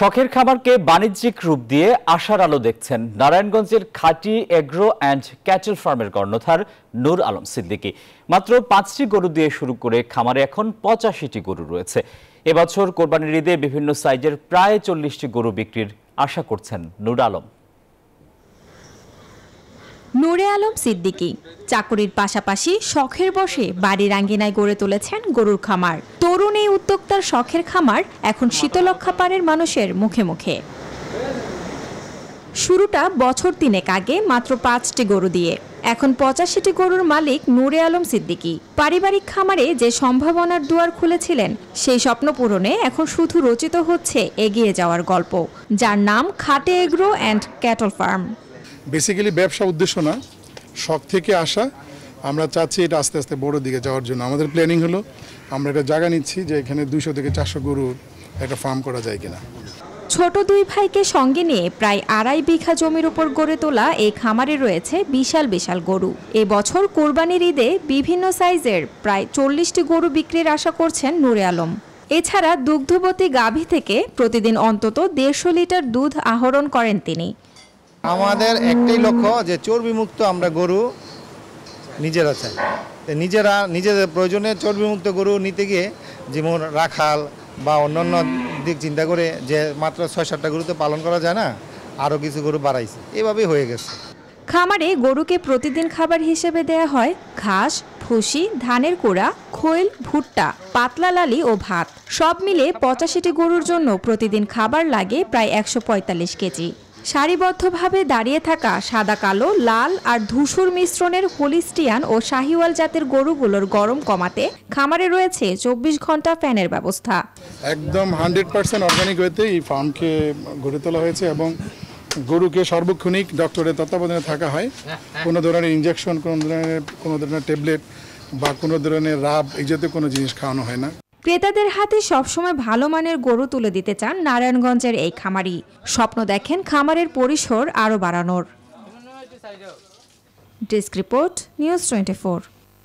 শখের খামারকে বাণিজ্যিক রূপ দিয়ে আশার আলো দেখছেন নারায়ণগঞ্জের খাঁটি এগ্রো অ্যান্ড ক্যাটেল ফার্মের কর্ণধার নূর আলম সিদ্দিকী। মাত্র 5টি গরু দিয়ে শুরু করে খামারে এখন 85টি গরু রয়েছে। এবছর কোরবানির ঈদে বিভিন্ন সাইজের প্রায় 40টি গরু বিক্রির আশা করছেন নূর আলম। নূরে আলম সিদ্দিকী চাকুরির পাশাপাশি শখের বশে বাড়ির আঙ্গিনায় গড়ে তুলেছেন গরুর খামার। তরুণ এই উদ্যোক্তার শখের খামার এখন শীতলক্ষ্যা পাড়ের মানুষের মুখে মুখে। শুরুটা বছর 3 আগে মাত্র 5টি গরু দিয়ে, এখন 85টি গরুর মালিক নূরে আলম সিদ্দিকী। পারিবারিক খামারে যে সম্ভাবনার দুয়ার খুলেছিলেন সেই স্বপ্ন পূরণে এখন শুধু রচিত হচ্ছে এগিয়ে যাওয়ার গল্প, যার নাম খাঁটি agro and cattle farm. Basically ব্যবসা উদ্দেশ্য না, শখ থেকে আসা। আমরা চাচ্ছি এটা আস্তে আস্তে বড় দিকে যাওয়ার জন্য। আমাদের প্ল্যানিং হলো আমরা একটা জায়গা নিচ্ছি যে এখানে 200 থেকে 400 গরুর একটা ফার্ম করা যায় কিনা। ছোট দুই ভাইকে সঙ্গে নিয়ে প্রায় 2.5 বিঘা জমির উপর গড়ে তোলা এই খামারে রয়েছে বিশাল বিশাল গরু। এবছর কোরবানির ঈদে বিভিন্ন সাইজের প্রায় 40টি গরু বিক্রির আশা করছেন নূরে আলম। এছাড়া দুগ্ধবতী গাভী থেকে প্রতিদিন অন্তত 150 লিটার দুধ আহরণ করেন তিনি। আমাদের একটাই লক্ষ্য যে চর্বিমুক্ত আমরা গরু নিজেরা চাই। নিজেদের প্রয়োজনে চর্বিমুক্ত গরু নিতে গিয়ে যেমন রাখাল বা অন্যান্য দিক চিন্তা করে যে মাত্র 6-7টা গরু তো পালন করা যায় না, আরও কিছু গরু বাড়াইছে, এভাবেই হয়ে গেছে। খামারে গরুকে প্রতিদিন খাবার হিসেবে দেয়া হয় ঘাস, ভুসি, ধানের কুড়া, খৈল, ভুট্টা, পাতলা লালি ও ভাত। সব মিলে 85টি গরুর জন্য প্রতিদিন খাবার লাগে প্রায় 145 কেজি। সারিবদ্ধভাবে দাঁড়িয়ে থাকা সাদা কালো, লাল আর ধূসর মিশ্রণের হোলিস্টিয়ান ও শাহিওয়াল জাতের গরুগুলোর গরম কমাতে খামারে রয়েছে 24 ঘন্টা ফ্যানের ব্যবস্থা। একদম 100% অর্গানিক ওয়েতে এই ফার্মকে গড়ে তোলা হয়েছে এবং গরুকে সার্বক্ষণিক ডক্টরের তত্ত্বাবধানে থাকা হয়। কোনো ধরনের ইনজেকশন, কোনো ধরনের ট্যাবলেট বা কোনো ধরনের রাব এই জাতীয় কোনো জিনিস খাওয়ানো হয় না। ক্রেতাদের হাতে সবসময় ভালো মানের গরু তুলে দিতে চান নারায়ণগঞ্জের এই খামারি। স্বপ্ন দেখেন খামারের পরিসর আরও বাড়ানোর। Desk report, news 24।